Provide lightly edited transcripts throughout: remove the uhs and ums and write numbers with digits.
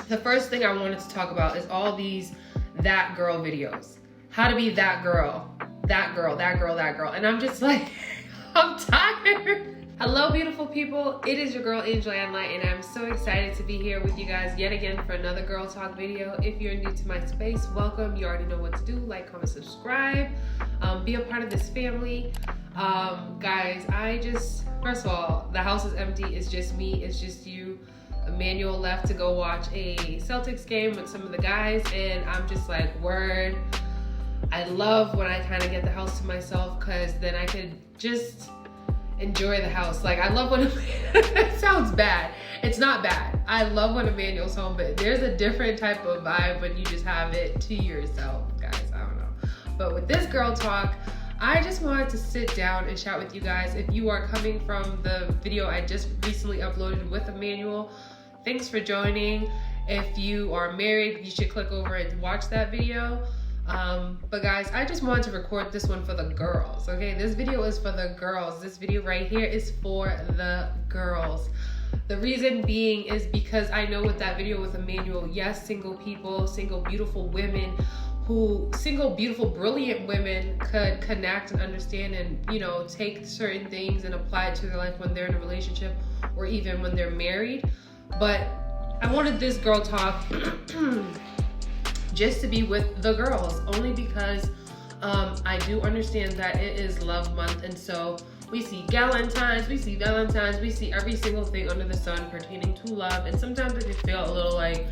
the first thing I wanted to talk about is all these that girl videos. How to be that girl, that girl, that girl, that girl. And I'm just like, I'm tired. Hello, beautiful people. It is your girl, Angel and Lyte, and I'm so excited to be here with you guys yet again for another Girl Talk video. If you're new to my space, welcome. You already know what to do. Like, comment, subscribe. Be a part of this family. Guys, first of all, the house is empty. It's just me. It's just you. Emmanuel left to go watch a Celtics game with some of the guys, and I'm just like, word. I love when I kind of get the house to myself, because then I could just enjoy the house. Like, I love when it sounds bad. It's not bad. I love when Emmanuel's home, but there's a different type of vibe when you just have it to yourself, guys. I don't know. But with this Girl Talk, I just wanted to sit down and chat with you guys. If you are coming from the video I just recently uploaded with Emmanuel, thanks for joining. If you are married, you should click over and watch that video. But guys, I just wanted to record this one for the girls, okay? This video is for the girls. This video right here is for the girls. The reason being is because I know with that video with Emmanuel, yes, single people, single beautiful women, single beautiful brilliant women could connect and understand and, you know, take certain things and apply it to their life when they're in a relationship or even when they're married. But I wanted this Girl Talk just to be with the girls, only because I do understand that it is love month, and so we see Galentine's, we see Valentine's, we see every single thing under the sun pertaining to love, and sometimes it can feel a little like,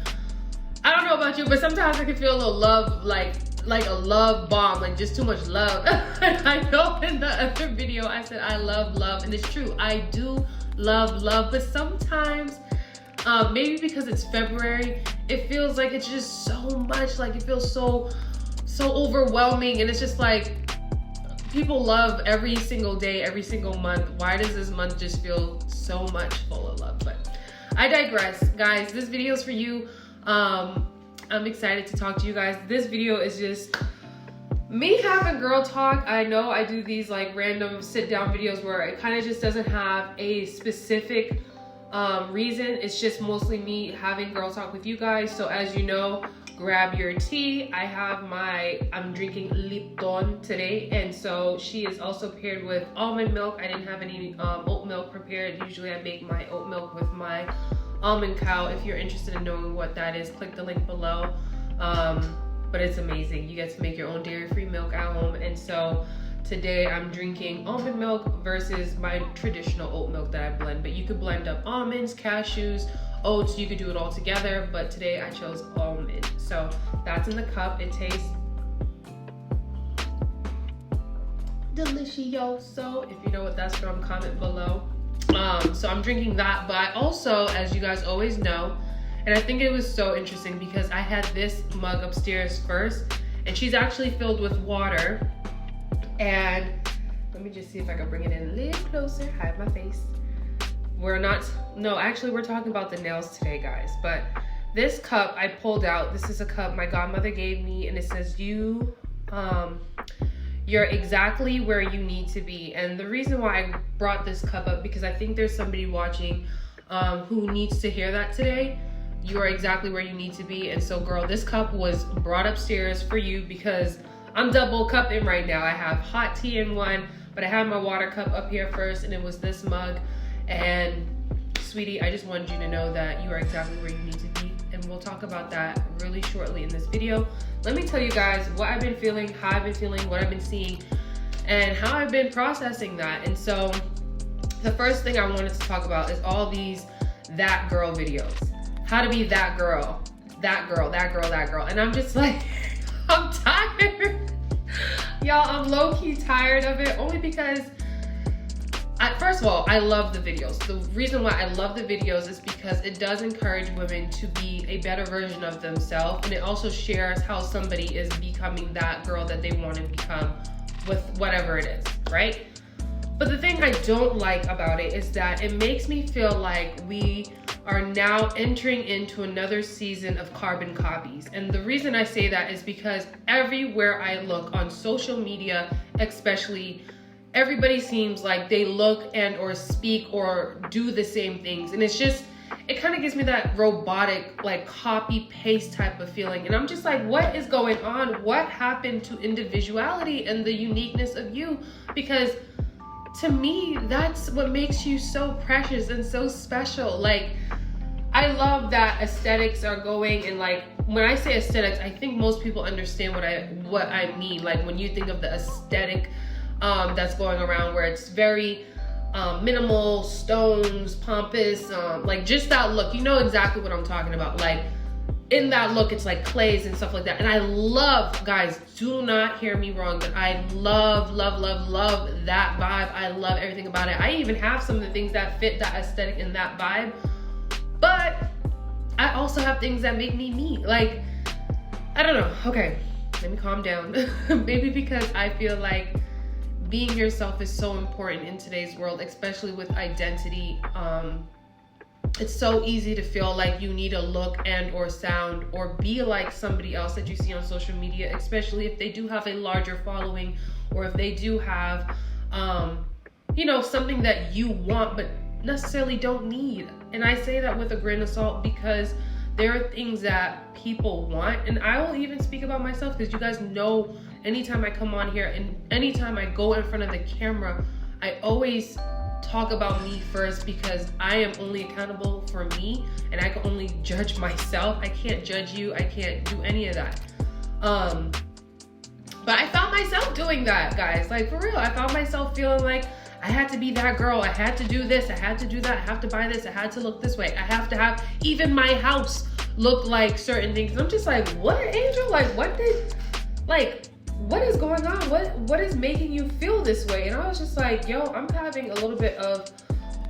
I don't know about you, but sometimes I can feel a little love, like a love bomb, like just too much love. And I know in the other video I said I love love, and it's true, I do love love, but sometimes maybe because it's February, it feels like it's just so much, like it feels so overwhelming, and it's just like people love every single day, every single month. Why does this month just feel so much full of love? But I digress, guys. This video is for you. I'm excited to talk to you guys. This video is just me having girl talk. I know I do these like random sit down videos where it kind of just doesn't have a specific reason. It's just mostly me having girl talk with you guys. So as you know, grab your tea. I'm drinking Lipton today, and so she is also paired with almond milk. I didn't have any oat milk prepared. Usually I make my oat milk with my almond cow. If you're interested in knowing what that is, click the link below. But it's amazing. You get to make your own dairy-free milk at home, and so today I'm drinking almond milk versus my traditional oat milk that I blend. But you could blend up almonds, cashews, oats, you could do it all together, but today I chose almond. So that's in the cup. It tastes delicioso. If you know what that's from, comment below. So I'm drinking that, but I also, as you guys always know, and I think it was so interesting because I had this mug upstairs first, and she's actually filled with water. And let me just see if I can bring it in a little closer, hide my face. We're talking about the nails today, guys. But this cup I pulled out. This is a cup my godmother gave me, and it says you're exactly where you need to be. And the reason why I brought this cup up, because I think there's somebody watching who needs to hear that today. You are exactly where you need to be. And so, girl, this cup was brought upstairs for you because I'm double cupping right now. I have hot tea in one, but I had my water cup up here first, and it was this mug. And sweetie, I just wanted you to know that you are exactly where you need to be, and we'll talk about that really shortly in this video. Let me tell you guys what I've been feeling, how I've been feeling, what I've been seeing, and how I've been processing that. And so the first thing I wanted to talk about is all these that girl videos. How to be that girl, that girl, that girl, that girl. And I'm just like, I'm tired. Y'all, I'm low-key tired of it, only because first of all, I love the videos. The reason why I love the videos is because it does encourage women to be a better version of themselves, and it also shares how somebody is becoming that girl that they want to become with whatever it is, right? But the thing I don't like about it is that it makes me feel like we are now entering into another season of carbon copies. And the reason I say that is because everywhere I look on social media, especially, everybody seems like they look and or speak or do the same things. And it's just, it kind of gives me that robotic, like copy paste type of feeling. And I'm just like, what is going on? What happened to individuality and the uniqueness of you? Because to me, that's what makes you so precious and so special. Like, I love that aesthetics are going, and like, when I say aesthetics, I think most people understand what I mean. Like, when you think of the aesthetic that's going around, where it's very minimal, stones, pompous, like just that look, you know exactly what I'm talking about. Like, in that look, it's like clays and stuff like that. And I love, guys, do not hear me wrong, but I love that vibe. I love everything about it. I even have some of the things that fit that aesthetic and that vibe, but I also have things that make me. Like, I don't know. Okay, let me calm down. Maybe because I feel like being yourself is so important in today's world, especially with identity. It's so easy to feel like you need a look and or sound or be like somebody else that you see on social media, especially if they do have a larger following, or if they do have, you know, something that you want but necessarily don't need. And I say that with a grain of salt, because there are things that people want, and I will even speak about myself, because you guys know anytime I come on here and anytime I go in front of the camera, I always talk about me first, because I am only accountable for me, and I can only judge myself. I can't judge you. I can't do any of that. But I found myself doing that, guys. Like, for real, I found myself feeling like I had to be that girl. I had to do this. I had to do that. I have to buy this. I had to look this way. I have to have even my house look like certain things. And I'm just like, what, Angel? Like, what is going on? What is making you feel this way? And I was just like, yo, I'm having a little bit of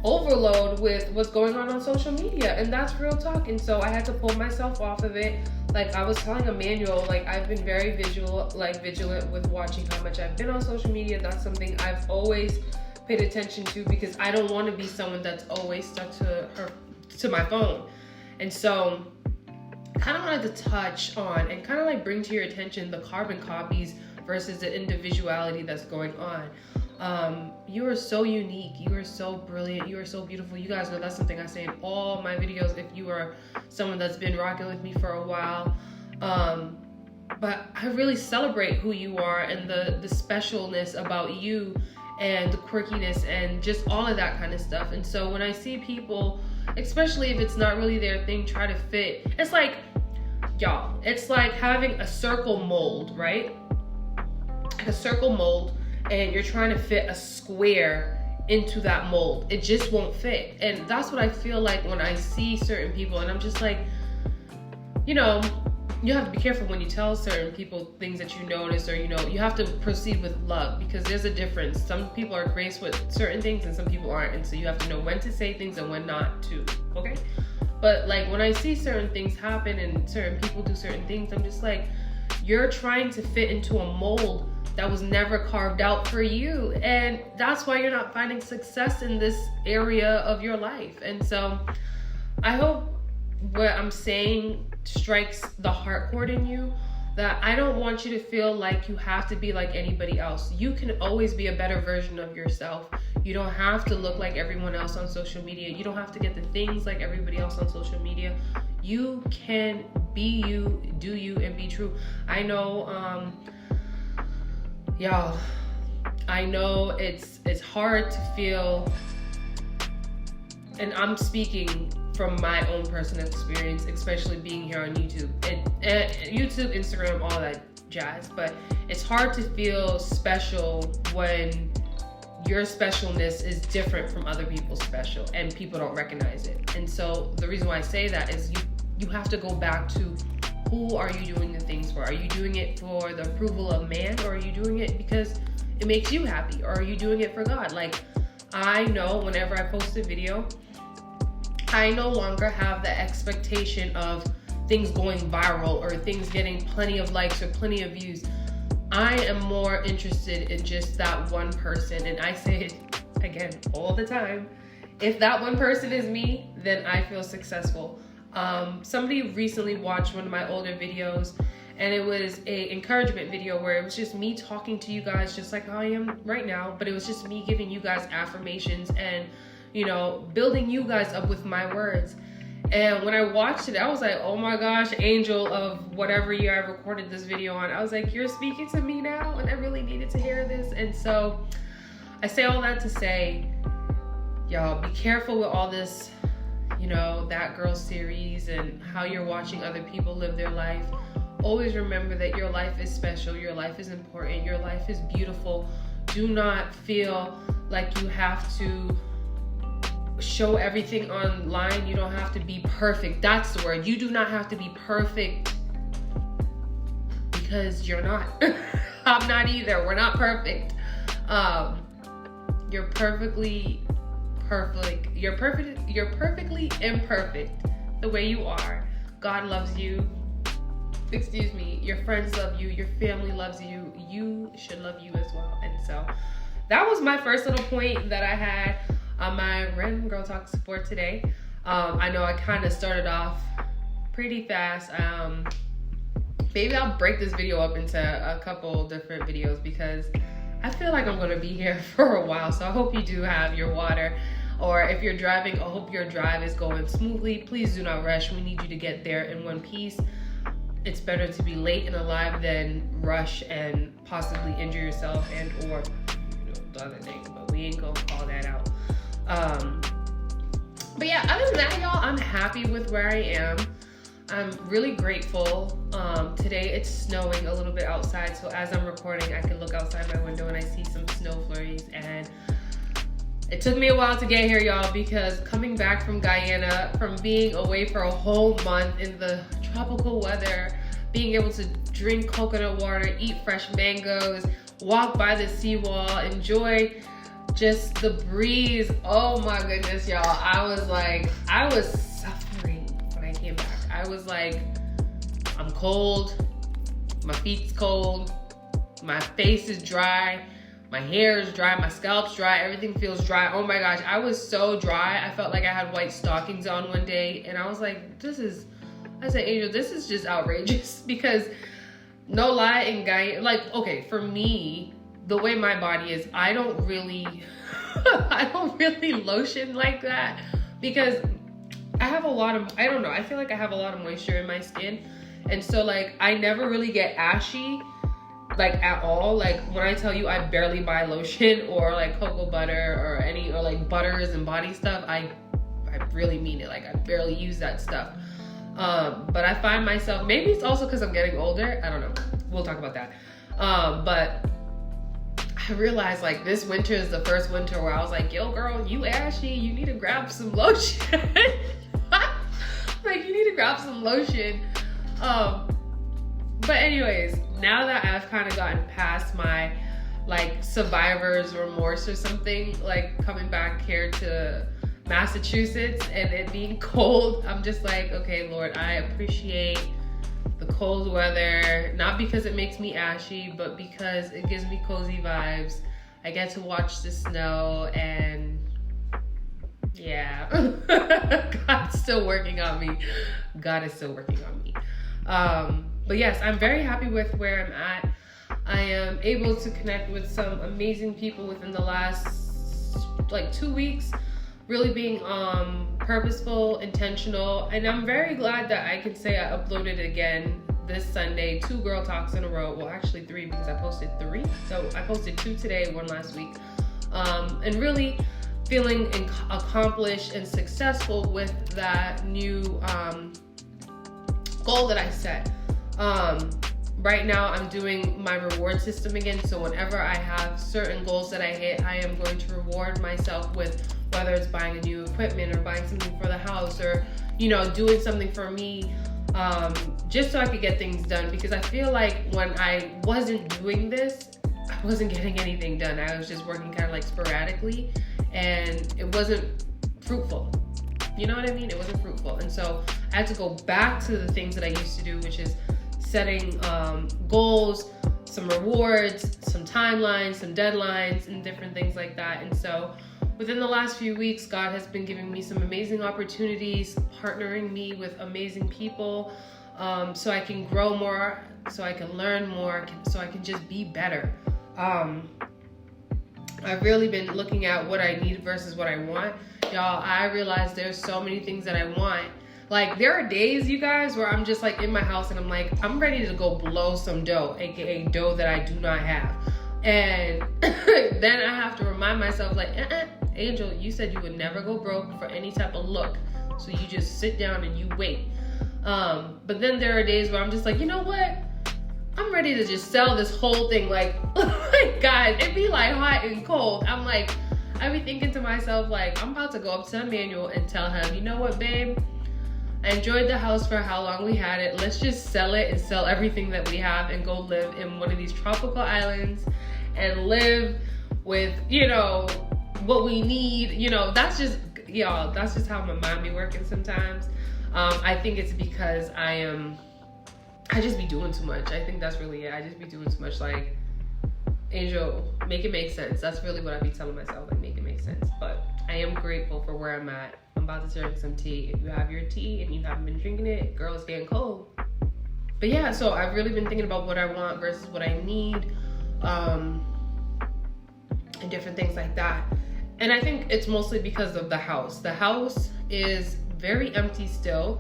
overload with what's going on social media, and that's real talk. And so I had to pull myself off of it. Like I was telling Emmanuel, like I've been very vigilant with watching how much I've been on social media. That's something I've always paid attention to, because I don't want to be someone that's always stuck to my phone. And so I kind of wanted to touch on and kind of like bring to your attention the carbon copies versus the individuality that's going on. You are so unique. You are so brilliant. You are so beautiful. You guys know that's something I say in all my videos, if you are someone that's been rocking with me for a while. But I really celebrate who you are and the specialness about you, and the quirkiness and just all of that kind of stuff. And so when I see people, especially if it's not really their thing, try to fit, it's like, y'all, it's like having a circle mold, right? A circle mold, and you're trying to fit a square into that mold. It just won't fit. And that's what I feel like when I see certain people, and I'm just like, you know, you have to be careful when you tell certain people things that you notice, or, you know, you have to proceed with love, because there's a difference. Some people are graced with certain things and some people aren't. And so you have to know when to say things and when not to, okay? But like when I see certain things happen and certain people do certain things, I'm just like, you're trying to fit into a mold that was never carved out for you. And that's why you're not finding success in this area of your life. And so I hope what I'm saying strikes the heart chord in you, that I don't want you to feel like you have to be like anybody else. You can always be a better version of yourself. You don't have to look like everyone else on social media. You don't have to get the things like everybody else on social media. You can be you, do you, and be true. I know, y'all, I know it's hard to feel, and I'm speaking from my own personal experience, especially being here on YouTube and YouTube, Instagram, all that jazz. But it's hard to feel special when your specialness is different from other people's special and people don't recognize it. And so the reason why I say that is you have to go back to, who are you doing the things for? Are you doing it for the approval of man, or are you doing it because it makes you happy, or are you doing it for God? Like, I know whenever I post a video, I no longer have the expectation of things going viral or things getting plenty of likes or plenty of views. I am more interested in just that one person. And I say it again all the time, if that one person is me, then I feel successful. Somebody recently watched one of my older videos, and it was a encouragement video where it was just me talking to you guys just like how I am right now, but it was just me giving you guys affirmations and, you know, building you guys up with my words. And when I watched it, I was like, oh my gosh, angel of whatever year I recorded this video on. I was like, you're speaking to me now, and I really needed to hear this. And so I say all that to say, y'all, be careful with all this, you know, That Girl series and how you're watching other people live their life. Always remember that your life is special, your life is important, your life is beautiful. Do not feel like you have to show everything online. You don't have to be perfect. That's the word. You do not have to be perfect, because you're not. I'm not either. We're not perfect. You're perfectly perfect. You're perfectly imperfect the way you are. God loves you. Excuse me. Your friends love you. Your family loves you. You should love you as well. And so that was my first little point that I had on my random girl talk support today. I know I kind of started off pretty fast. Maybe I'll break this video up into a couple different videos, because I feel like I'm going to be here for a while. So I hope you do have your water, or if you're driving, I hope your drive is going smoothly. Please do not rush. We need you to get there in one piece. It's better to be late and alive than rush and possibly injure yourself and or the other thing, but we ain't gonna call that out. But yeah, other than that, y'all, I'm happy with where I am. I'm really grateful. Today it's snowing a little bit outside, so as I'm recording, I can look outside my window and I see some snow flurries. And it took me a while to get here, y'all, because coming back from Guyana, from being away for a whole month in the tropical weather, being able to drink coconut water, eat fresh mangoes, walk by the seawall, enjoy just the breeze. Oh my goodness, y'all. I was suffering when I came back. I was like, I'm cold, my feet's cold, my face is dry, my hair is dry, my scalp's dry, everything feels dry. Oh my gosh, I was so dry. I felt like I had white stockings on one day, and I was like, I said, Angel, this is just outrageous, because no lie, in Guyana, like, okay, for me, the way my body is, I don't really lotion like that, because I have a lot of, I don't know, I feel like I have a lot of moisture in my skin. And so like, I never really get ashy, like at all. Like when I tell you I barely buy lotion or like cocoa butter or like butters and body stuff, I really mean it. Like I barely use that stuff. But I find myself, maybe it's also because I'm getting older, I don't know, we'll talk about that. But I realized like this winter is the first winter where I was like, yo girl, you ashy, you need to grab some lotion. Like you need to grab some lotion. But anyways, now that I've kind of gotten past my like survivor's remorse or something, like coming back here to Massachusetts and it being cold, I'm just like, okay, Lord, I appreciate the cold weather, not because it makes me ashy, but because it gives me cozy vibes. I get to watch the snow, and yeah, God's still working on me. God is still working on me. But yes, I'm very happy with where I'm at. I am able to connect with some amazing people within the last like 2 weeks, really being purposeful, intentional, and I'm very glad that I can say I uploaded again this Sunday, 2 girl talks in a row. Well, actually 3, because I posted 3. So I posted 2 today, 1 last week. And really feeling accomplished and successful with that new goal that I set. Right now I'm doing my reward system again. So whenever I have certain goals that I hit, I am going to reward myself with, whether it's buying a new equipment or buying something for the house, or, you know, doing something for me, just so I could get things done. Because I feel like when I wasn't doing this, I wasn't getting anything done. I was just working kind of like sporadically, and it wasn't fruitful. You know what I mean? It wasn't fruitful. And so I had to go back to the things that I used to do, which is setting goals, some rewards, some timelines, some deadlines, and different things like that. And so within the last few weeks, God has been giving me some amazing opportunities, partnering me with amazing people, so I can grow more, so I can learn more, so I can just be better. I've really been looking at what I need versus what I want. Y'all, I realize there's so many things that I want, Like, there are days, you guys, where I'm just like in my house and I'm like, I'm ready to go blow some dough, aka dough that I do not have. And then I have to remind myself, like, Angel, you said you would never go broke for any type of look. So you just sit down and you wait. But then there are days where I'm just like, you know what? I'm ready to just sell this whole thing. Like, oh my God, it'd be like hot and cold. I'm like, I be thinking to myself, like, I'm about to go up to Emmanuel and tell him, you know what, babe? I enjoyed the house for how long we had it. Let's just sell it and sell everything that we have and go live in one of these tropical islands and live with, you know, what we need. You know, that's just, y'all, that's just how my mind be working sometimes. I think it's because I just be doing too much. I think that's really it. I just be doing too much. Like, Angel, make it make sense. That's really what I be telling myself, like, make it make sense. But I am grateful for where I'm at. I'm about to serve some tea. If you have your tea and you haven't been drinking it, girl, it's getting cold. But yeah, so I've really been thinking about what I want versus what I need, and different things like that. And I think it's mostly because of the house. The house is very empty still.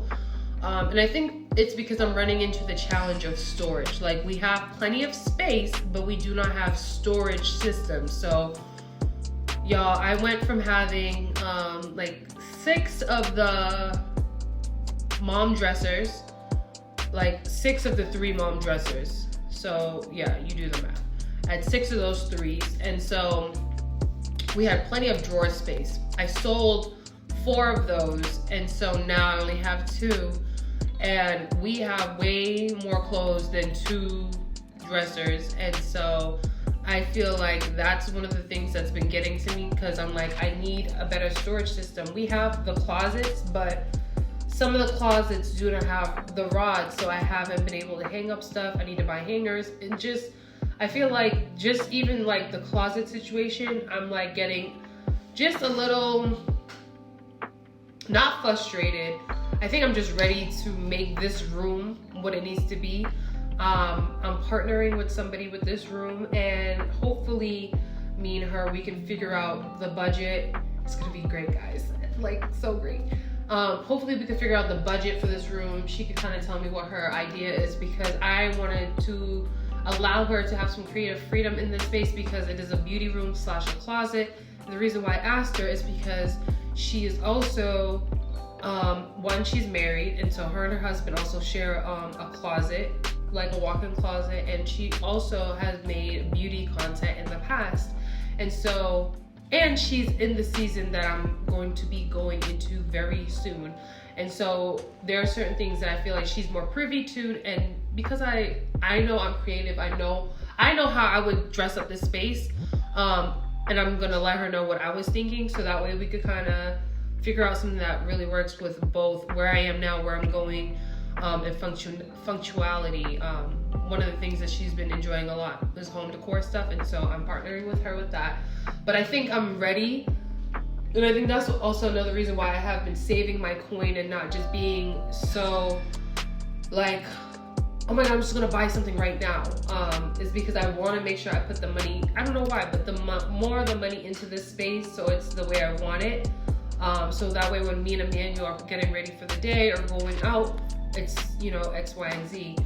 And I think it's because I'm running into the challenge of storage. Like, we have plenty of space, but we do not have storage systems. So, y'all, I went from having like 6 of the mom dressers, like 6 of the 3 mom dressers. So yeah, you do the math. I had 6 of those 3s, and so we had plenty of drawer space. I sold 4 of those, and so now I only have 2. And we have way more clothes than 2 dressers. And so I feel like that's one of the things that's been getting to me, because I'm like, I need a better storage system. We have the closets, but some of the closets do not have the rods, so I haven't been able to hang up stuff. I need to buy hangers. And just, I feel like just even like the closet situation, I'm like getting just a little, not frustrated. I think I'm just ready to make this room what it needs to be. I'm partnering with somebody with this room, and hopefully me and her, we can figure out the budget. It's gonna be great, guys, like so great. Hopefully we can figure out the budget for this room. She could kind of tell me what her idea is, because I wanted to allow her to have some creative freedom in this space, because it is a beauty room / a closet. And the reason why I asked her is because she is also, one, she's married, and so her and her husband also share a closet, like a walk-in closet, and she also has made beauty content in the past. And so, and she's in the season that I'm going to be going into very soon. And so there are certain things that I feel like she's more privy to, and because I know I'm creative, I know how I would dress up this space, and I'm gonna let her know what I was thinking, so that way we could kind of figure out something that really works with both where I am now, where I'm going, and functionality. One of the things that she's been enjoying a lot is home decor stuff, and so I'm partnering with her with that. But I think I'm ready, and I think that's also another reason why I have been saving my coin and not just being so like, oh my God, I'm just gonna buy something right now, is because I want to make sure I put the money, I don't know why, but the more of the money into this space, so it's the way I want it. So that way when me and Emmanuel are getting ready for the day or going out, it's, you know, X, Y, and Z.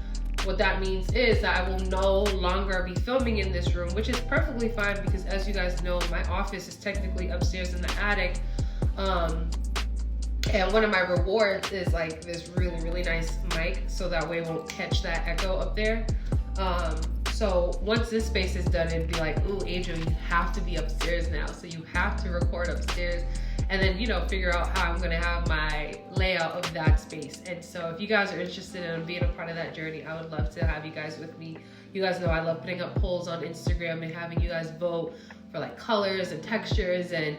What that means is that I will no longer be filming in this room, which is perfectly fine, because as you guys know, my office is technically upstairs in the attic. And one of my rewards is like this really, really nice mic, so that way it won't catch that echo up there. So once this space is done, it'd be like, ooh, Angel, you have to be upstairs now. So you have to record upstairs, and then, you know, figure out how I'm gonna have my layout of that space. And so if you guys are interested in being a part of that journey, I would love to have you guys with me. You guys know I love putting up polls on Instagram and having you guys vote for like colors and textures and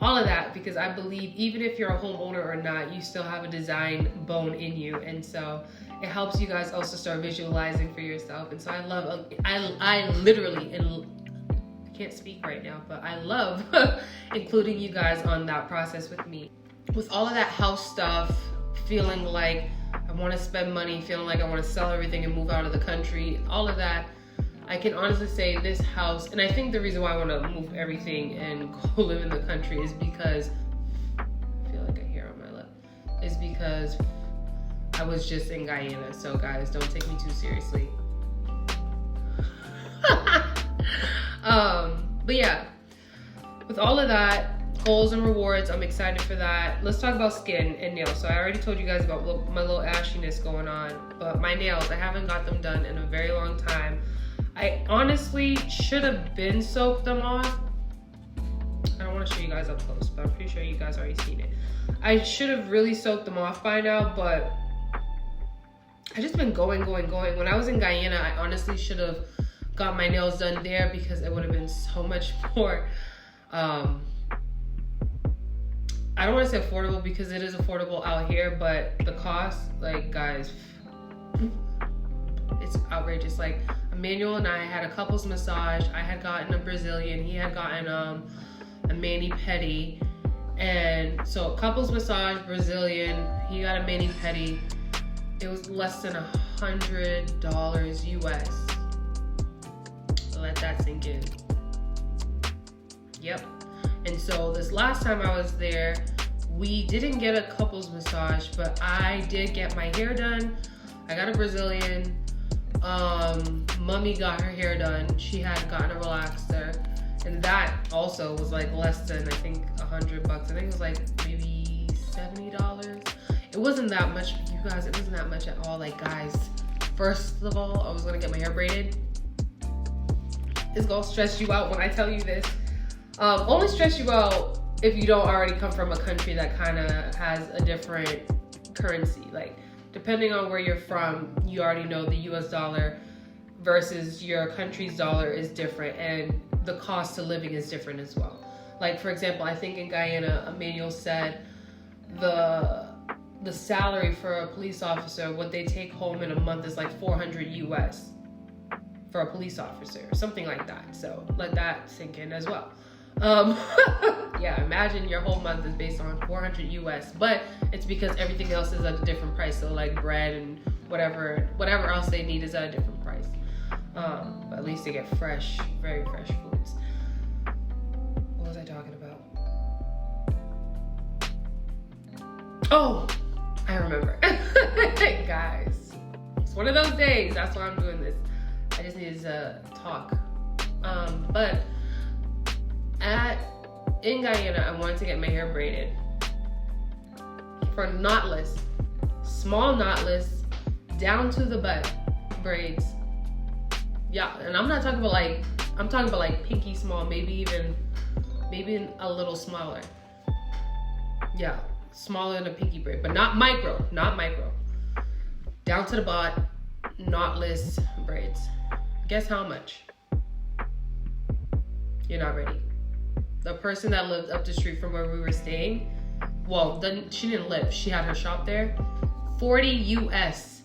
all of that, because I believe even if you're a homeowner or not, you still have a design bone in you. And so it helps you guys also start visualizing for yourself. And so I love, I literally, and I can't speak right now, but I love including you guys on that process with me. With all of that house stuff, feeling like I want to spend money, feeling like I want to sell everything and move out of the country, all of that, I can honestly say this house, and I think the reason why I want to move everything and go live in the country is because, I feel like I hear on my lip, is because I was just in Guyana, so guys, don't take me too seriously. But yeah, with all of that, goals and rewards, I'm excited for that. Let's talk about skin and nails. So I already told you guys about my little ashiness going on, but my nails, I haven't got them done in a very long time. I honestly should have been soaked them off. I don't want to show you guys up close, but I'm pretty sure you guys already seen it. I should have really soaked them off by now, but I just been going. When I was in Guyana, I honestly should have got my nails done there because it would have been so much more, I don't want to say affordable because it is affordable out here, but the cost, like, guys, it's outrageous. Like, Emmanuel and I had a couples massage. I had gotten a Brazilian. He had gotten a mani-pedi. And so couples massage, Brazilian, he got a mani-pedi. It was less than $100 US. Let that sink in. Yep. And so this last time I was there, we didn't get a couples massage, but I did get my hair done. I got a Brazilian. Mummy got her hair done. She had gotten a relaxer, and that also was like less than, I think, $100. I think it was like maybe $70. It wasn't that much, you guys. It wasn't that much at all. Like, guys, first of all, I was gonna get my hair braided. It's gonna stress you out when I tell you this. Only stress you out if you don't already come from a country that kind of has a different currency. Like, depending on where you're from, you already know the US dollar versus your country's dollar is different, and the cost of living is different as well. Like, for example, I think in Guyana, Emmanuel said the salary for a police officer, what they take home in a month is like 400 US for a police officer, or something like that. So let that sink in as well. Yeah, imagine your whole month is based on 400 US, but it's because everything else is at a different price. So like bread and whatever else they need is at a different price. But at least they get fresh, very fresh foods. What was I talking about? Oh, I remember. Guys, it's one of those days. That's why I'm doing this. I just needed to talk. But in Guyana, I wanted to get my hair braided for knotless, small knotless, down to the butt braids. Yeah, and I'm not talking about like, I'm talking about like pinky small, maybe even a little smaller. Yeah, smaller than a pinky braid, but not micro. Down to the butt, knotless braids. Guess how much? You're not ready. The person that lived up the street from where we were staying, well, she didn't live, she had her shop there, 40 US.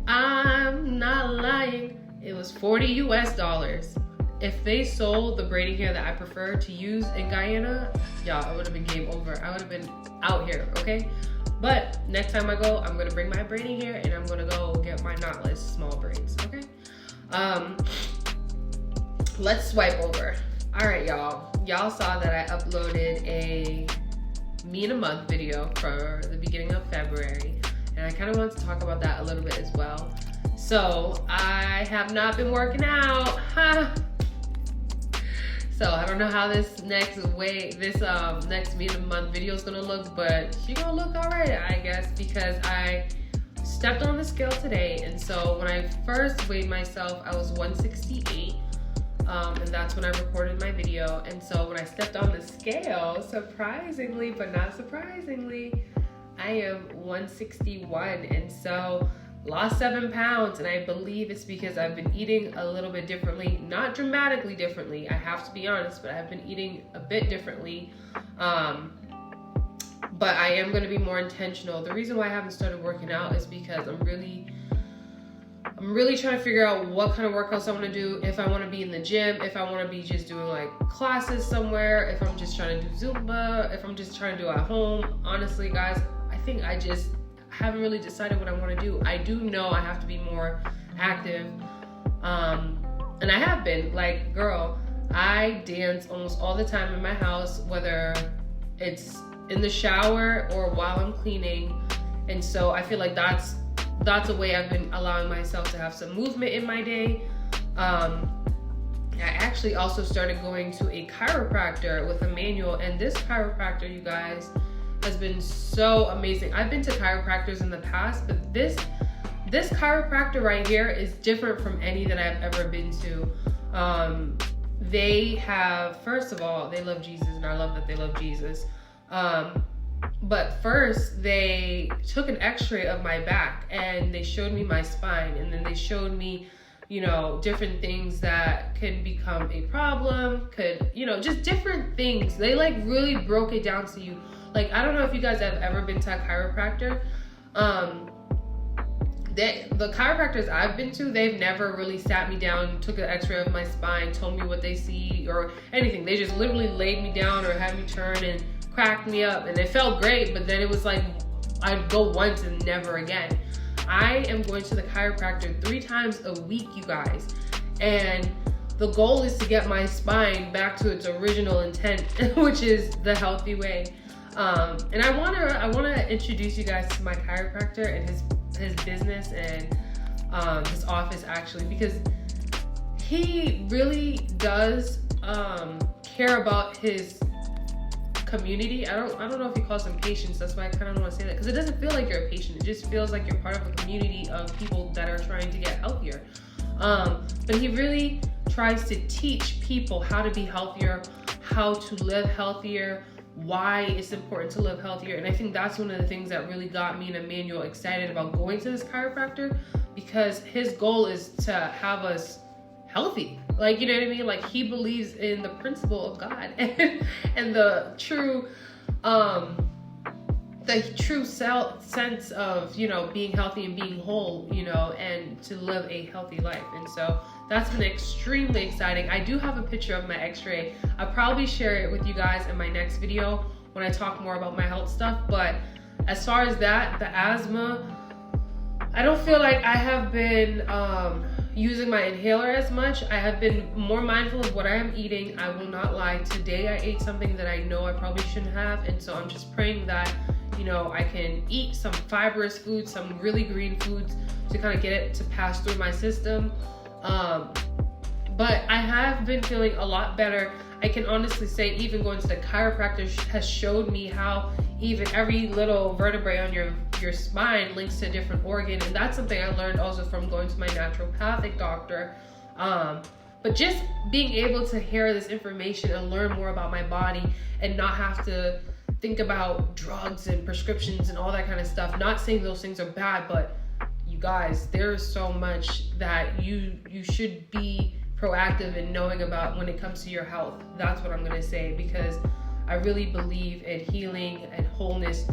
I'm not lying. It was 40 US dollars. If they sold the braiding hair that I prefer to use in Guyana, y'all, it would have been game over. I would have been out here, okay? But next time I go, I'm gonna bring my braiding hair and I'm gonna go get my knotless small braids, okay? Let's swipe over. All right, y'all. Y'all saw that I uploaded a me in a month video for the beginning of February, and I kind of wanted to talk about that a little bit as well. So I have not been working out. So I don't know how this next me in a month video is gonna look, but she's gonna look all right, I guess, because I stepped on the scale today. And so when I first weighed myself, I was 168. And that's when I recorded my video. And so when I stepped on the scale, surprisingly, but not surprisingly, I am 161. And so lost 7 pounds. And I believe it's because I've been eating a little bit differently, not dramatically differently, I have to be honest, but I've been eating a bit differently. But I am going to be more intentional. The reason why I haven't started working out is because I'm really trying to figure out what kind of workouts I want to do. If I want to be in the gym, if I want to be just doing like classes somewhere, if I'm just trying to do Zumba, if I'm just trying to do it at home. Honestly, guys, I think I just haven't really decided what I want to do. I do know I have to be more active. And I have been. Like, girl, I dance almost all the time in my house, whether it's in the shower or while I'm cleaning. And so I feel like that's a way I've been allowing myself to have some movement in my day. I actually also started going to a chiropractor with Emmanuel, and this chiropractor, you guys, has been so amazing. I've been to chiropractors in the past, but this chiropractor right here is different from any that I've ever been to. They have, first of all, they love Jesus, and I love that they love Jesus. But first, they took an x-ray of my back, and they showed me my spine, and then they showed me, you know, different things that could become a problem, just different things. They like really broke it down to you. Like, I don't know if you guys have ever been to a chiropractor. The chiropractors I've been to, they've never really sat me down, took an x-ray of my spine, told me what they see or anything. They just literally laid me down or had me turn and cracked me up, and it felt great, but then it was like I'd go once and never again. I am going to the chiropractor 3 times a week, you guys, and the goal is to get my spine back to its original intent, which is the healthy way. And I wanna introduce you guys to my chiropractor and his business and his office, actually, because he really does care about his community. I don't know if he calls them patients. That's why I kind of don't want to say that, because it doesn't feel like you're a patient. It just feels like you're part of a community of people that are trying to get healthier. But he really tries to teach people how to be healthier, how to live healthier, why it's important to live healthier. And I think that's one of the things that really got me and Emmanuel excited about going to this chiropractor, because his goal is to have us healthy. Like, you know what I mean? Like, he believes in the principle of God and the true sense of, you know, being healthy and being whole, you know, and to live a healthy life. And so that's been extremely exciting. I do have a picture of my x-ray. I'll probably share it with you guys in my next video when I talk more about my health stuff. But as far as that, the asthma, I don't feel like I have been using my inhaler as much. I have been more mindful of what I am eating. I will not lie. Today I ate something that I know I probably shouldn't have, and so I'm just praying that, you know, I can eat some fibrous foods, some really green foods to kind of get it to pass through my system. But I have been feeling a lot better. I can honestly say even going to the chiropractor has showed me how even every little vertebrae on your spine links to a different organ, and that's something I learned also from going to my naturopathic doctor. But just being able to hear this information and learn more about my body and not have to think about drugs and prescriptions and all that kind of stuff. Not saying those things are bad, but you guys, there's so much that you should be proactive in knowing about when it comes to your health. That's what I'm gonna say, because I really believe in healing and wholeness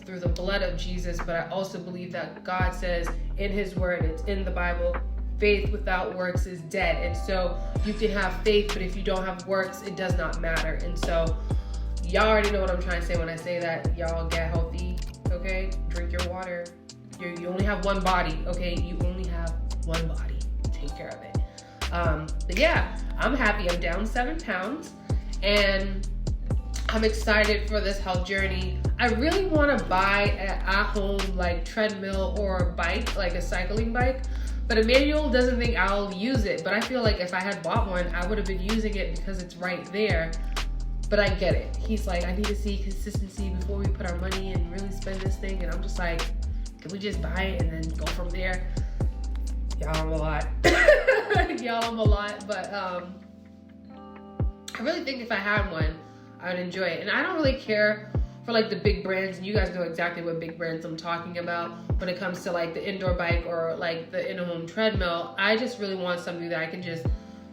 through the blood of Jesus, but I also believe that God says in his word, it's in the Bible, faith without works is dead. And so you can have faith, but if you don't have works, it does not matter. And so y'all already know what I'm trying to say when I say that. Y'all get healthy, okay? Drink your water. You only have one body, okay? You only have one body. Take care of it. But yeah, I'm happy. I'm down 7 pounds, and I'm excited for this health journey. I really want to buy an at-home like treadmill or a bike, like a cycling bike, but Emmanuel doesn't think I'll use it. But I feel like if I had bought one, I would have been using it because it's right there. But I get it. He's like, I need to see consistency before we put our money and really spend this thing. And I'm just like, can we just buy it and then go from there? Y'all, I'm a lot. Y'all, I'm a lot. But I really think if I had one, I would enjoy it. And I don't really care for like the big brands. And you guys know exactly what big brands I'm talking about when it comes to like the indoor bike or like the in-home treadmill. I just really want something that I can just,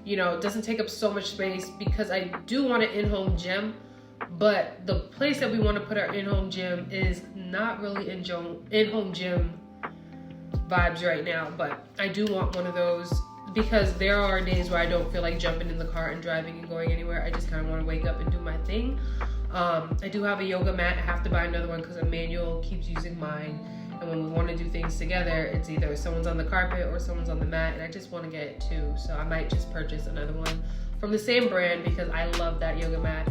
you know, it doesn't take up so much space, because I do want an in-home gym, but the place that we want to put our in-home gym is not really in-home gym vibes right now. But I do want one of those, because there are days where I don't feel like jumping in the car and driving and going anywhere. I just kind of want to wake up and do my thing. I do have a yoga mat. I have to buy another one because Emmanuel keeps using mine. And when we want to do things together, it's either someone's on the carpet or someone's on the mat, and I just want to get it too. So I might just purchase another one from the same brand, because I love that yoga mat.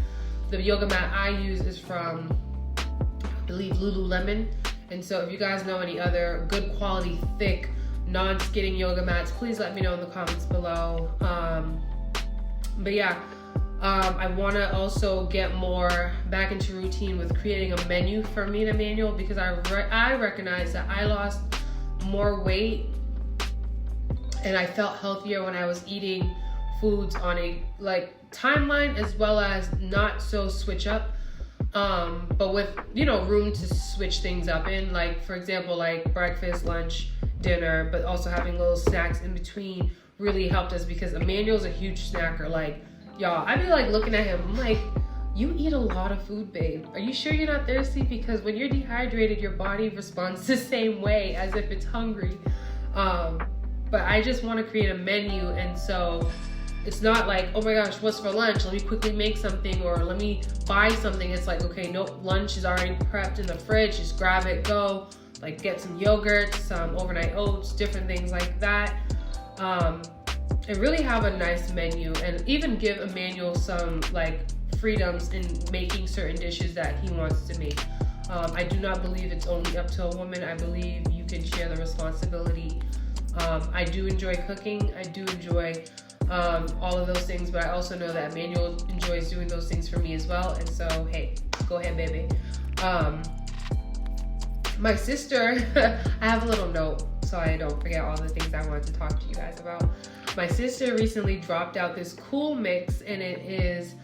The yoga mat I use is from, I believe, Lululemon. And so if you guys know any other good quality, thick, non-skidding yoga mats, please let me know in the comments below. But yeah, I want to also get more back into routine with creating a menu for me and Emmanuel, because I recognize that I lost more weight and I felt healthier when I was eating foods on a timeline, as well as not so switch up, but with room to switch things up in, like for example, like breakfast, lunch, dinner, but also having little snacks in between really helped us, because Emmanuel's a huge snacker. Like, y'all, I'd be like looking at him, I'm like, you eat a lot of food, babe. Are you sure you're not thirsty? Because when you're dehydrated, your body responds the same way as if it's hungry. But I just want to create a menu, and so it's not like, oh my gosh, what's for lunch? Let me quickly make something, or let me buy something. It's like, okay, nope, lunch is already prepped in the fridge. Just grab it, go. Like, get some yogurt, some overnight oats, different things like that. And really have a nice menu, and even give Emmanuel some freedoms in making certain dishes that he wants to make. I do not believe it's only up to a woman. I believe you can share the responsibility. I do enjoy cooking. I do enjoy all of those things, but I also know that Emmanuel enjoys doing those things for me as well. And so, hey, go ahead, baby. My sister, I have a little note so I don't forget all the things I wanted to talk to you guys about. My sister recently dropped out this cool mix, and it is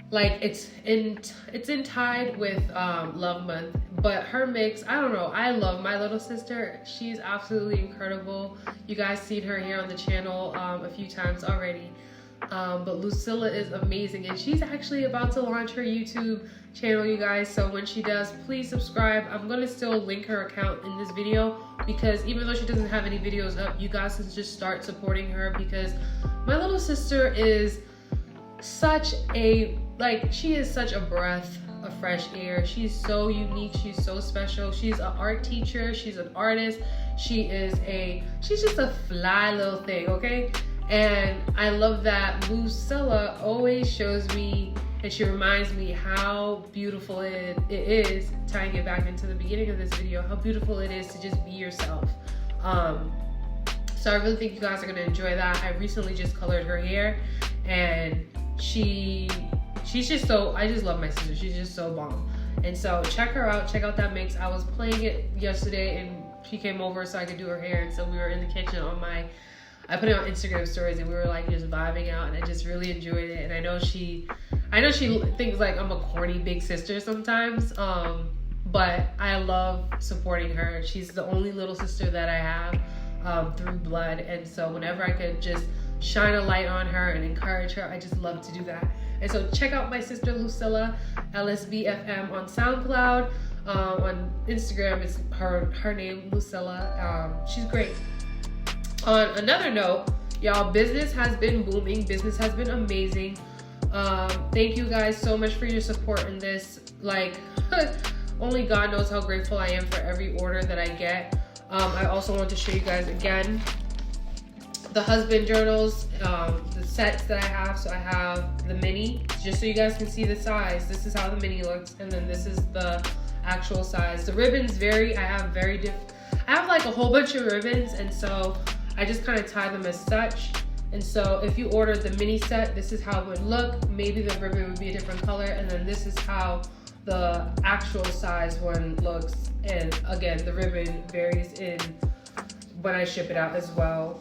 it's in tied with Love Month, but her mix, I don't know, I love my little sister. She's absolutely incredible. You guys seen her here on the channel a few times already, but Lucilla is amazing, and she's actually about to launch her YouTube channel, you guys. So when she does, please subscribe. I'm gonna still link her account in this video, because even though she doesn't have any videos up, you guys can just start supporting her, because my little sister is such a she is such a breath of fresh air. She's so unique, she's so special. She's an art teacher, she's an artist, she's just a fly little thing, okay? And I love that Lucilla always shows me, and she reminds me how beautiful it is, tying it back into the beginning of this video, how beautiful it is to just be yourself. So I really think you guys are gonna enjoy that. I recently just colored her hair, and she's just so, I just love my sister. She's just so bomb. And so check her out, check out that mix. I was playing it yesterday, and she came over so I could do her hair, and so we were in the kitchen I put it on Instagram stories, and we were just vibing out, and I just really enjoyed it. And I know she thinks I'm a corny big sister sometimes, but I love supporting her. She's the only little sister that I have through blood, and so whenever I could just shine a light on her and encourage her, I just love to do that. And so check out my sister Lucilla, LSBFM on SoundCloud. On Instagram, it's her name, Lucilla. She's great. On another note, y'all, business has been booming. Business has been amazing. Thank you guys so much for your support in this. Only God knows how grateful I am for every order that I get. I also want to show you guys again the husband journals, the sets that I have. So I have the mini, just so you guys can see the size. This is how the mini looks, and then this is the actual size. The ribbons vary. I have a whole bunch of ribbons, and so I just kind of tie them as such. And so if you ordered the mini set, this is how it would look. Maybe the ribbon would be a different color, and then this is how the actual size one looks. And again, the ribbon varies in when I ship it out as well.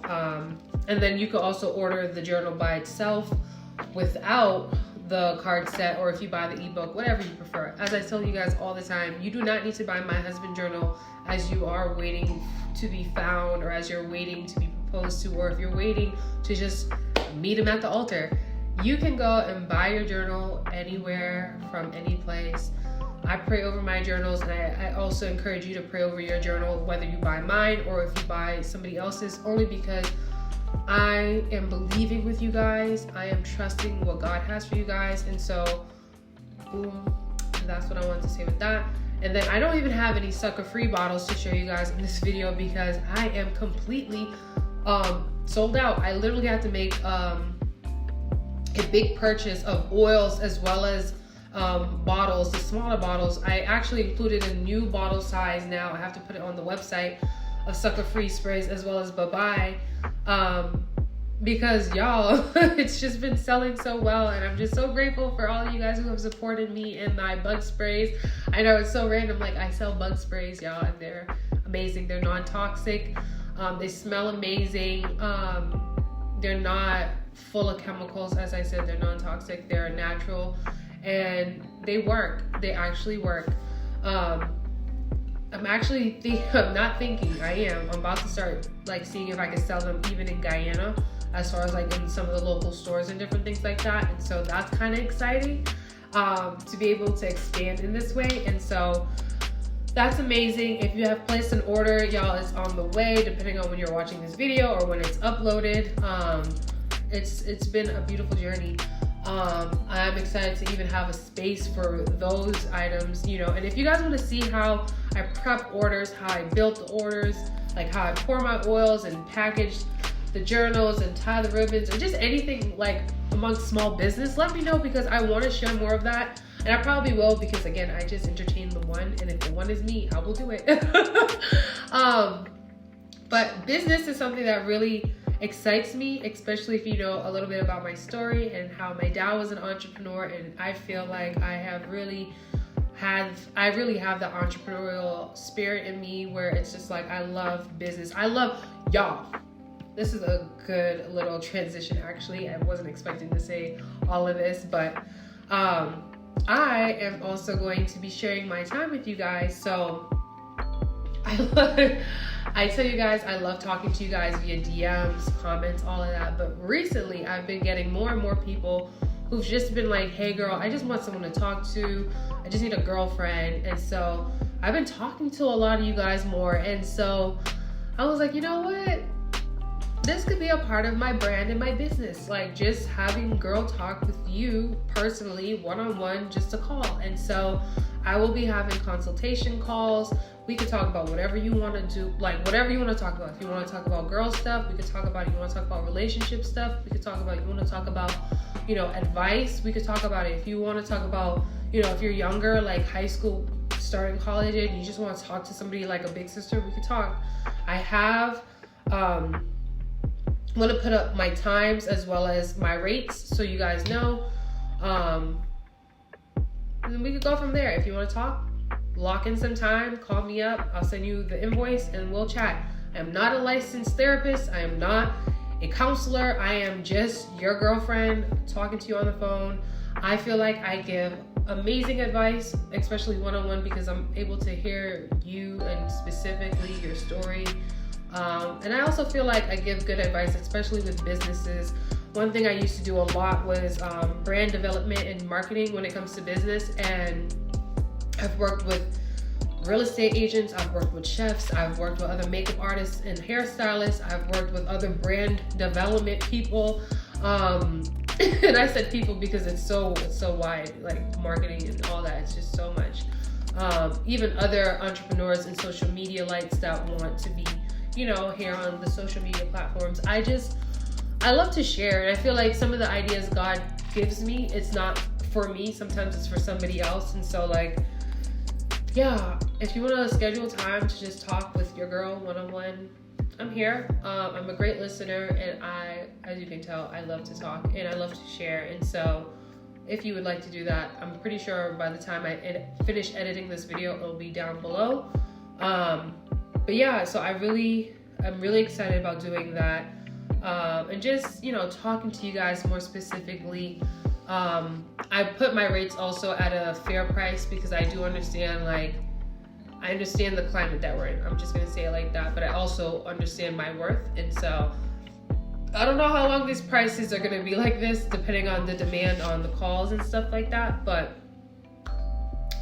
And then you could also order the journal by itself without the card set, or if you buy the ebook, whatever you prefer. As I tell you guys all the time, you do not need to buy my husband journal as you are waiting to be found, or as you're waiting to be proposed to, or if you're waiting to just meet him at the altar. You can go and buy your journal anywhere, from any place. I pray over my journals, and I also encourage you to pray over your journal, whether you buy mine or if you buy somebody else's, only because I am believing with you guys. I am trusting what God has for you guys. And so, boom, that's what I wanted to say with that. And then I don't even have any sucker free bottles to show you guys in this video, because I am completely sold out. I literally had to make a big purchase of oils, as well as bottles, the smaller bottles. I actually included a new bottle size now. I have to put it on the website of Sucker Free Sprays as well as Bye Bye. Because y'all, it's just been selling so well, and I'm just so grateful for all of you guys who have supported me in my bug sprays. I know it's so random, like I sell bug sprays, y'all, and they're amazing. They're non-toxic. They smell amazing. They're not full of chemicals. As I said, they're non-toxic. They're natural, and they work. They actually work. I'm about to start like seeing if I can sell them even in Guyana, as far as like in some of the local stores and different things like that. And so that's kind of exciting, to be able to expand in this way. And so that's amazing. If you have placed an order, y'all, it's on the way, depending on when you're watching this video or when it's uploaded. It's been a beautiful journey. I'm excited to even have a space for those items, you know. And if you guys want to see how I prep orders, how I built the orders, like how I pour my oils and package the journals and tie the ribbons, or just anything like amongst small business, let me know, because I want to share more of that. And I probably will, because again, I just entertain the one, and if the one is me, I will do it. But business is something that really excites me, especially if you know a little bit about my story and how my dad was an entrepreneur, and I feel like I really have the entrepreneurial spirit in me, where it's just like I love business. I love y'all. This is a good little transition, actually. I wasn't expecting to say all of this, but I am also going to be sharing my time with you guys. So I tell you guys, I love talking to you guys via DMs, comments, all of that. But recently, I've been getting more and more people who've just been like, hey girl, I just want someone to talk to. I just need a girlfriend. And so I've been talking to a lot of you guys more. And so I was like, you know what? This could be a part of my brand and my business, like just having girl talk with you personally, one-on-one, just a call. And so I will be having consultation calls. We could talk about whatever you want to do, like whatever you want to talk about. If you want to talk about girl stuff, we could talk about it. You want to talk about relationship stuff, we could talk about it. You want to talk about, you know, advice, we could talk about it. If you want to talk about, you know, if you're younger, like high school, starting college, and you just want to talk to somebody like a big sister, we could talk. I have, I'm going to put up my times as well as my rates so you guys know. And then we could go from there. If you want to talk, lock in some time, call me up. I'll send you the invoice and we'll chat. I am not a licensed therapist. I am not a counselor. I am just your girlfriend talking to you on the phone. I feel like I give amazing advice, especially one-on-one, because I'm able to hear you and specifically your story. And I also feel like I give good advice, especially with businesses. One thing I used to do a lot was brand development and marketing when it comes to business. And I've worked with real estate agents, I've worked with chefs, I've worked with other makeup artists and hairstylists, I've worked with other brand development people. And I said people because it's so wide, like marketing and all that. It's just so much. Even other entrepreneurs and social media lights that want to be, you know, here on the social media platforms. I love to share, and I feel like some of the ideas God gives me, it's not for me, sometimes it's for somebody else. And so like, yeah, if you want to schedule time to just talk with your girl one-on-one, I'm here. I'm a great listener, and as you can tell, I love to talk and I love to share. And so if you would like to do that, I'm pretty sure by the time I finish editing this video, it'll be down below. But yeah, so I'm really excited about doing that. And just, you know, talking to you guys more specifically. I put my rates also at a fair price because I do understand, like, I understand the climate that we're in. I'm just gonna say it like that, but I also understand my worth. And so I don't know how long these prices are gonna be like this, depending on the demand on the calls and stuff like that. But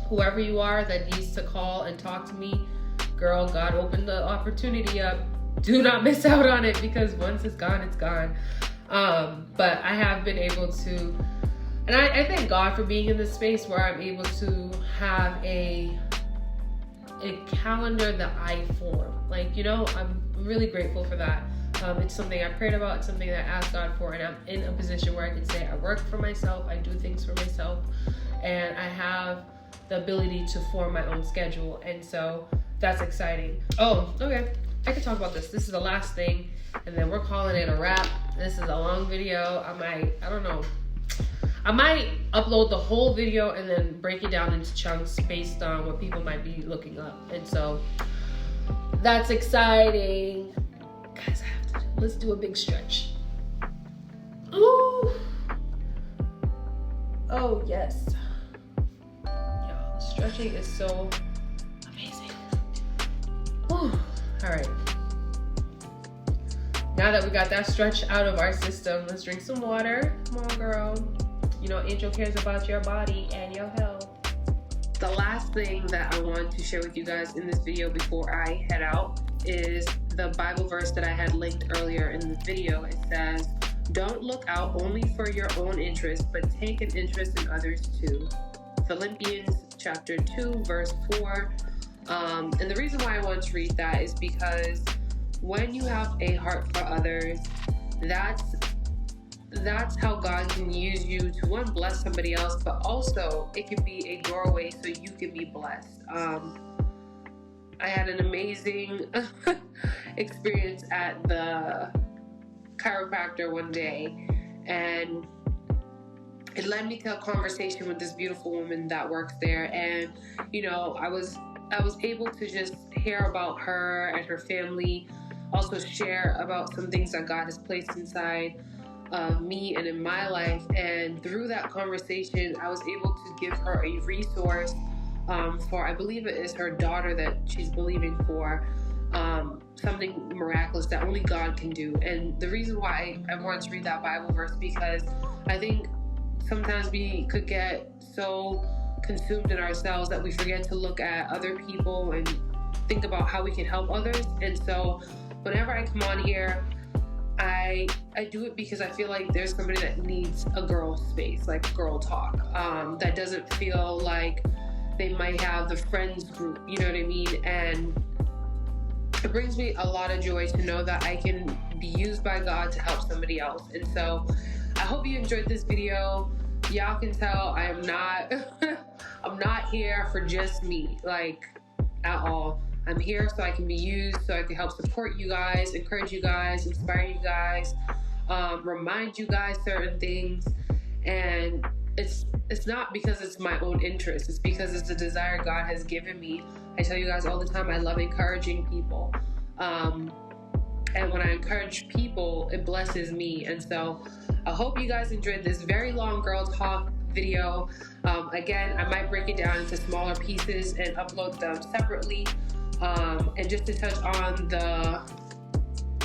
whoever you are that needs to call and talk to me, girl, God opened the opportunity up. Do not miss out on it, because once it's gone, it's gone. But I have been able to, and I thank God for being in this space where I'm able to have a calendar that I form. Like, you know, I'm really grateful for that. It's something I prayed about. It's something that I asked God for, and I'm in a position where I can say I work for myself, I do things for myself, and I have the ability to form my own schedule. And so that's exciting. Oh, okay. I can talk about this. This is the last thing, and then we're calling it a wrap. This is a long video. I don't know. I might upload the whole video and then break it down into chunks based on what people might be looking up. And so that's exciting. Guys, let's do a big stretch. Ooh. Oh, yes. Yo, stretching is so amazing. Ooh. All right. Now that we got that stretch out of our system, let's drink some water. Come on, girl. You know, Angel cares about your body and your health. The last thing that I want to share with you guys in this video before I head out is the Bible verse that I had linked earlier in the video. It says, "Don't look out only for your own interest, but take an interest in others too." Philippians chapter 2, verse 4. And the reason why I want to read that is because when you have a heart for others, that's how God can use you to, one, bless somebody else, but also it can be a doorway so you can be blessed. I had an amazing experience at the chiropractor one day, and it led me to a conversation with this beautiful woman that works there. And you know, I was able to just hear about her and her family, also share about some things that God has placed inside of me and in my life. And through that conversation, I was able to give her a resource for, I believe it is her daughter that she's believing for, something miraculous that only God can do. And the reason why I wanted to read that Bible verse, because I think sometimes we could get so consumed in ourselves that we forget to look at other people and think about how we can help others. And so whenever I come on here, I do it because I feel like there's somebody that needs a girl space, like girl talk, that doesn't feel like they might have the friends group, you know what I mean? And it brings me a lot of joy to know that I can be used by God to help somebody else. And so I hope you enjoyed this video. Y'all can tell I am not I'm not here for just me, like, at all. I'm here so I can be used, so I can help support you guys, encourage you guys, inspire you guys, remind you guys certain things. And it's not because it's my own interest. It's because it's the desire God has given me. I tell you guys all the time, I love encouraging people. And when I encourage people, it blesses me. And so I hope you guys enjoyed this very long girl talk video. Again, I might break it down into smaller pieces and upload them separately. And just to touch on the,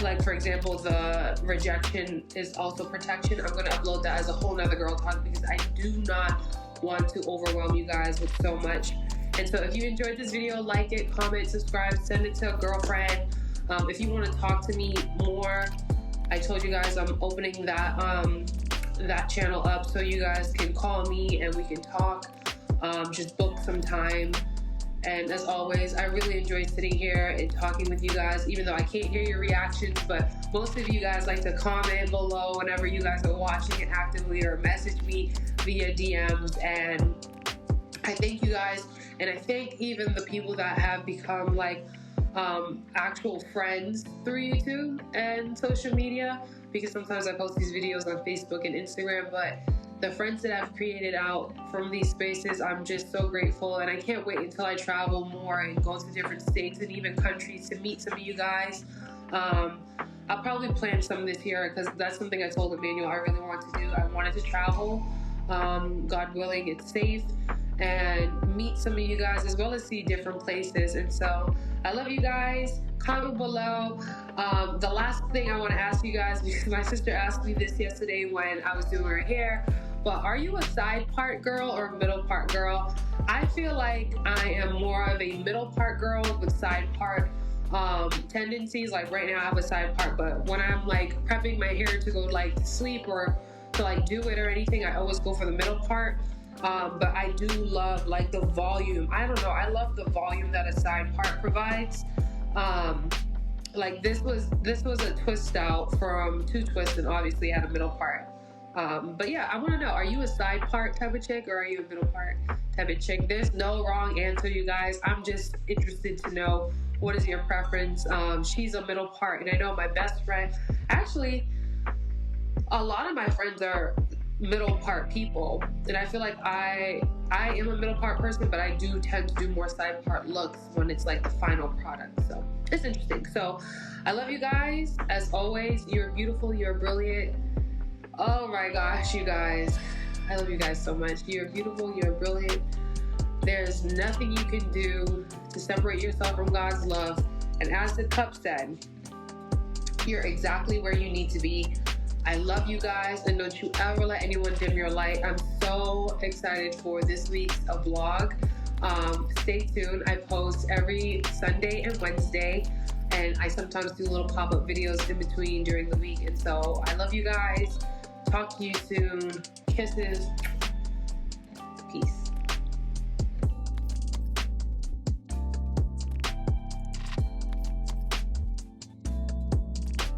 like, for example, the rejection is also protection. I'm going to upload that as a whole nother girl talk because I do not want to overwhelm you guys with so much. And so if you enjoyed this video, like it, comment, subscribe, send it to a girlfriend. If you want to talk to me more, I told you guys I'm opening that channel up so you guys can call me and we can talk. Just book some time. And as always, I really enjoy sitting here and talking with you guys, even though I can't hear your reactions, but most of you guys like to comment below whenever you guys are watching it actively or message me via DMs. And I thank you guys. And I thank even the people that have become like actual friends through YouTube and social media, because sometimes I post these videos on Facebook and Instagram, but the friends that I've created out from these spaces, I'm just so grateful. And I can't wait until I travel more and go to different states and even countries to meet some of you guys. I'll probably plan some this year because that's something I told Emmanuel I really want to do. I wanted to travel, God willing, it's safe, and meet some of you guys as well as see different places. And so I love you guys. Comment below. The last thing I want to ask you guys, because my sister asked me this yesterday when I was doing her hair, but are you a side part girl or middle part girl? I feel like I am more of a middle part girl with side part tendencies. Like right now I have a side part, but when I'm like prepping my hair to go like to sleep or to like do it or anything, I always go for the middle part. But I do love like the volume. I don't know, I love the volume that a side part provides. like this was a twist out from two twists, and obviously had a middle part. But yeah, I want to know, are you a side part type of chick, or are you a middle part type of chick? There's no wrong answer, you guys. I'm just interested to know, what is your preference? She's a middle part, and I know my best friend, actually a lot of my friends are middle part people, and I feel like I am a middle part person, but I do tend to do more side part looks when it's like the final product. So it's interesting. So I love you guys. As always, you're beautiful, you're brilliant. Oh my gosh, you guys, I love you guys so much. You're beautiful, you're brilliant. There's nothing you can do to separate yourself from God's love. And as the cup said, you're exactly where you need to be. I love you guys, and don't you ever let anyone dim your light. I'm so excited for this week's vlog. Stay tuned. I post every Sunday and Wednesday, and I sometimes do little pop-up videos in between during the week. And so I love you guys. Talk to you soon. Kisses. Peace.